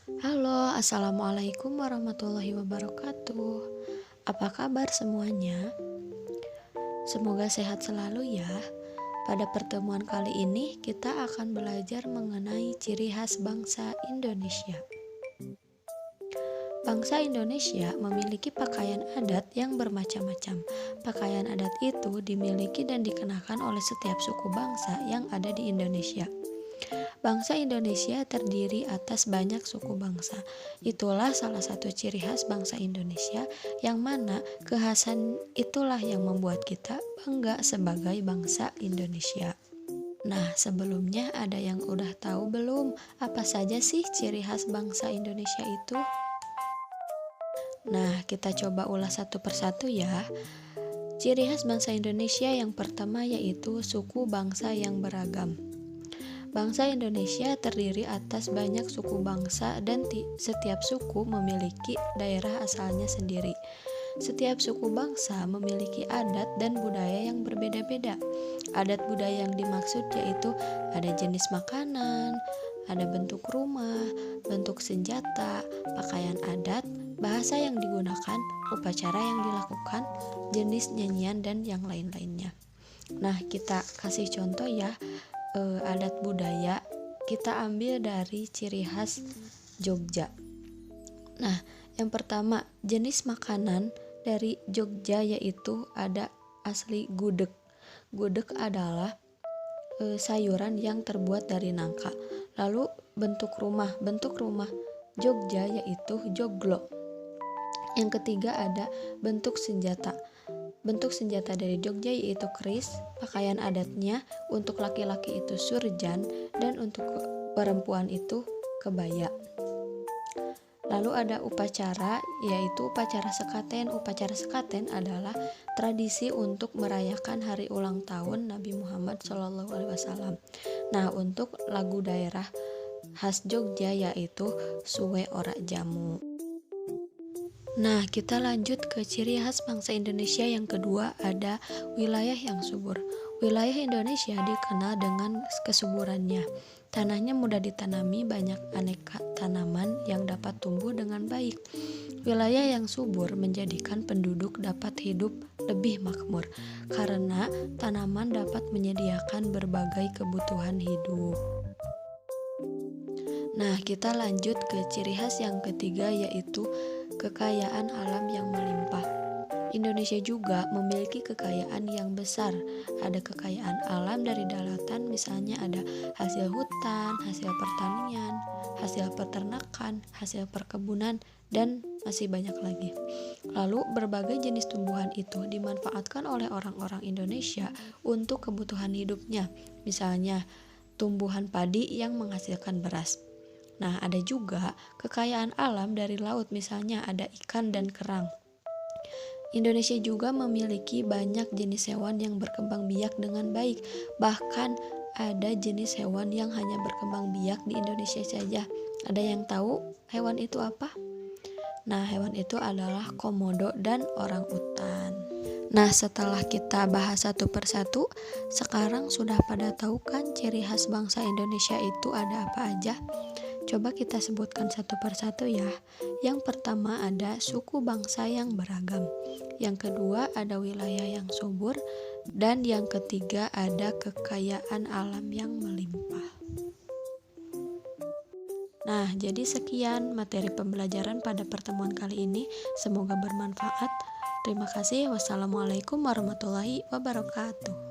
Halo, assalamualaikum warahmatullahi wabarakatuh. Apa kabar semuanya? Semoga sehat selalu ya. Pada pertemuan kali ini, kita akan belajar mengenai ciri khas bangsa Indonesia. Bangsa Indonesia memiliki pakaian adat yang bermacam-macam. Pakaian adat itu dimiliki dan dikenakan oleh setiap suku bangsa yang ada di Indonesia. Bangsa Indonesia terdiri atas banyak suku bangsa. Itulah salah satu ciri khas bangsa Indonesia, yang mana kekhasan itulah yang membuat kita bangga sebagai bangsa Indonesia. Nah, sebelumnya ada yang udah tahu belum apa saja sih ciri khas bangsa Indonesia itu? Nah, kita coba ulas satu persatu ya. Ciri khas bangsa Indonesia yang pertama yaitu suku bangsa yang beragam. Bangsa Indonesia terdiri atas banyak suku bangsa dan setiap suku memiliki daerah asalnya sendiri. Setiap suku bangsa memiliki adat dan budaya yang berbeda-beda. Adat budaya yang dimaksud yaitu ada jenis makanan, ada bentuk rumah, bentuk senjata, pakaian adat, bahasa yang digunakan, upacara yang dilakukan, jenis nyanyian dan yang lain-lainnya. Nah, kita kasih contoh ya. Adat budaya kita ambil dari ciri khas Jogja. Nah, yang pertama jenis makanan dari Jogja yaitu ada asli gudeg. Gudeg adalah sayuran yang terbuat dari nangka. Lalu bentuk rumah Jogja yaitu joglo. Yang ketiga ada bentuk senjata. Bentuk senjata dari Jogja yaitu keris, pakaian adatnya untuk laki-laki itu surjan dan untuk perempuan itu kebaya. Lalu ada upacara yaitu upacara sekaten. Upacara sekaten adalah tradisi untuk merayakan hari ulang tahun Nabi Muhammad SAW. Nah, untuk lagu daerah khas Jogja yaitu suwe ora jamu. Nah, kita lanjut ke ciri khas bangsa Indonesia yang kedua, ada wilayah yang subur. Wilayah Indonesia dikenal dengan kesuburannya. Tanahnya mudah ditanami, banyak aneka tanaman yang dapat tumbuh dengan baik. Wilayah yang subur menjadikan penduduk dapat hidup lebih makmur, karena tanaman dapat menyediakan berbagai kebutuhan hidup. Nah, kita lanjut ke ciri khas yang ketiga yaitu kekayaan alam yang melimpah. Indonesia juga memiliki kekayaan yang besar. Ada kekayaan alam dari daratan, misalnya ada hasil hutan, hasil pertanian, hasil peternakan, hasil perkebunan, dan masih banyak lagi. Lalu berbagai jenis tumbuhan itu dimanfaatkan oleh orang-orang Indonesia untuk kebutuhan hidupnya. Misalnya tumbuhan padi yang menghasilkan beras. Nah, ada juga kekayaan alam dari laut, misalnya ada ikan dan kerang. Indonesia juga memiliki banyak jenis hewan yang berkembang biak dengan baik. Bahkan ada jenis hewan yang hanya berkembang biak di Indonesia saja. Ada yang tahu hewan itu apa? Nah, hewan itu adalah komodo dan orang utan. Nah, setelah kita bahas satu persatu, sekarang sudah pada tahu kan ciri khas bangsa Indonesia itu ada apa aja? Coba kita sebutkan satu persatu ya. Yang pertama ada suku bangsa yang beragam. Yang kedua ada wilayah yang subur. Dan yang ketiga ada kekayaan alam yang melimpah. Nah, jadi sekian materi pembelajaran pada pertemuan kali ini. Semoga bermanfaat. Terima kasih. Wassalamualaikum warahmatullahi wabarakatuh.